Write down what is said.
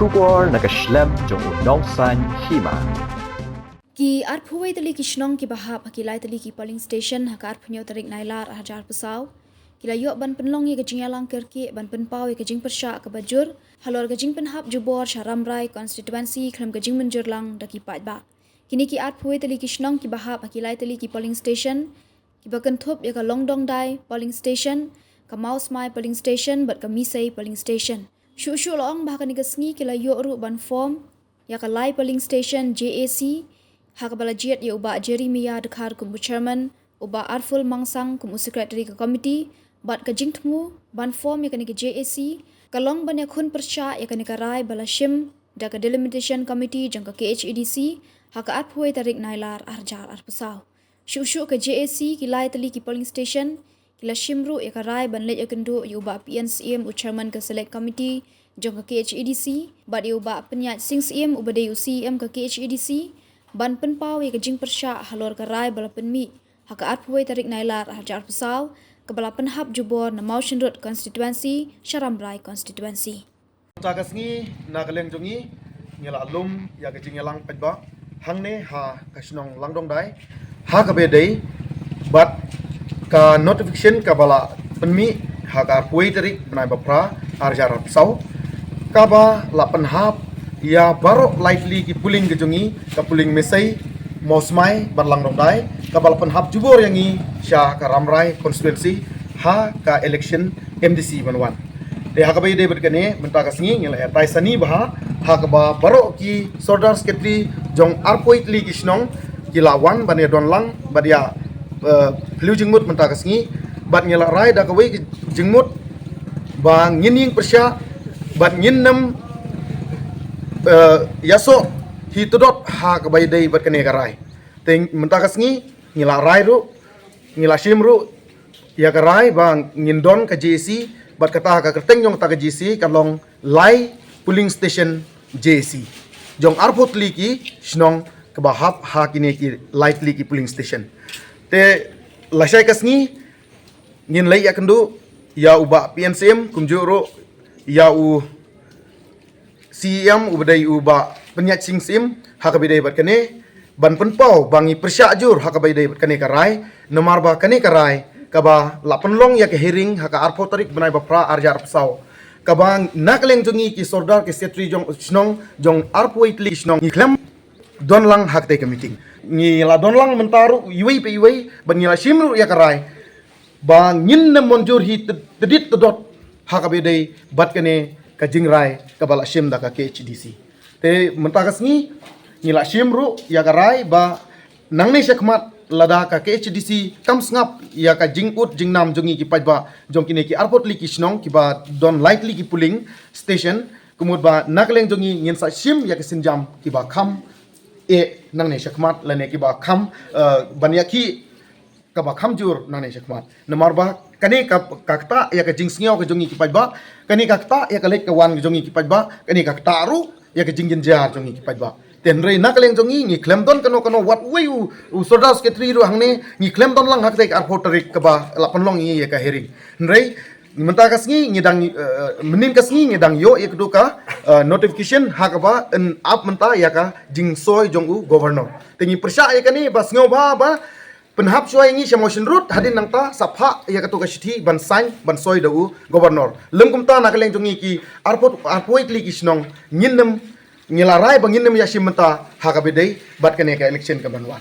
Shubor nakaslem jong unongsan hima. Ki arphuai tali ki shnong ki bahap hakilai tali ki polling station haka arphunyo tarik nailar hajar pesau kila yok ban penlong ye kajing yalang kerki ban penpau ye kajing persya ke bajur halor kajing penhap jubor syaramrai constituency klam kajing menjurlang daki patba kini ki arphuai tali ki shnong ki bahap hakilai tali ki polling station ki bakan thup ye ka longdong dai polling station ka maus mai polling station bat ka misai polling station shu loong bahkan ni kasngi kila yok ru ban form ya ka lai polling station JAC Hakabala jiat ya uba Jeremiah dekhar kumu chairman, uba Arful Mangsang kumu secretary ke committee, bat ka jingtmu, ban form ya kani ke JAC, kalong ban ya khun persya ya kani ka rai bala shim, da ka delimitation committee jang ka KHEDC, haka arphuai tarik nailar arjar arpesau. Syuk ke JAC kilai tali ki polling station, kila shimru ya ka rai ban let ya kendu ya uba PNCM u chairman ke select committee, jang ka KHEDC, bat ya uba penyat sing CM uba DU CM ke KHEDC, ban penpau ye kajing persya halor karai bala penmi haka arphuai tarik nailar hajar pesau ke bala penhap jubor na Mountain Road constituency Syaramrai constituency Tagasngi nagaleng jongi ngela alum ya kajing yalang pedba hangne ha kasnong langdong dai ha ka bedai bat ka notification ka bala penmi ha ka arphuai tarik benai bapra hajar pesau ka ba la penhap ya baru lively ki puling ke jongi ka puling mesai mosmai barlang dai ka balapan hab jubor yangi sya ka ramrai constituency ha ka election MDC banwan de ha ka bai de berkane menta ka singi ngela tai sani bah ha ka ba baru ki sordar secretary jong arpoit li ki snong ki lawan ban don lang badia pelu jingmut menta ka singi bat ngela rai da ka bai jingmut ba ngining persya bat nginnem yaso hitudot ha kabai dai bat kane karai teng mentakas ngi ngila rai ru ngila shimru ya karai bang ngindon ka JC bat kata ka kerteng jong ta ka JC kalong lai polling station JC jong arpot liki snong ka bahap ha kine ki light liki polling station te lasai kas ngi ngin lai ya kendu ya uba PNCM kumjuro ya u CM ubadai uba penyat sing sim hakabidai bat kane ban penpau bangi persya jur hakabidai bat kane karai nomar ba kane karai kaba la penlong ya ke hearing haka arpo tarik benai bapra arjar pesau kaba nakleng jongi ki sordar ke setri jong snong jong arpo itli snong iklam don lang hak te meeting ni la don lang mentaru iwei pe iwei ban la shimru ya karai ba ngin na monjur hi tedit tedot hakabidai bat kane ka jingrai ka bala shim da ka KHDC te mentakas ngi ngila shimru ya garai ba nangne sekmat lada ka KHDC kam sngap ya ka jingut jingnam jongi ki pajba jong kine ki airport li ki snong ki ba don lightly ki pulling station kumud ba nakleng jongi ngin sa shim ya ka sinjam ki ba kham e nangne sekmat lane ki ba kham banya ki ka ba kham jur nangne sekmat nomor ba kani kakta ya ka jingsngyo ka jongi ki pajba kani kakta ya ka lek ka wan ka jongi ki pajba kani kakta ru ya ka jingin jar jongi ki pajba ten rei nakaleng jongi ngi klem don kano wat wei u soda secretary ru hangne ngi klem don lang hak te ar photorik ka ba la panlong ya ka hearing rei menta kas ngi ngidang menin kas ngi ngidang yo ek du ka notification hak ba en up menta ya ka jing soy jongu governor tengi persya ya kani bas ngo ba penhap soy ngi motion root hadin nangta sapha ya katu kasithi ban sign ban soy dau governor lengkum ta nakaleng jongi ki arpoit li ki snong nginnem ngilarai banginem ya simenta hakabedai bat kane ka election ka banwan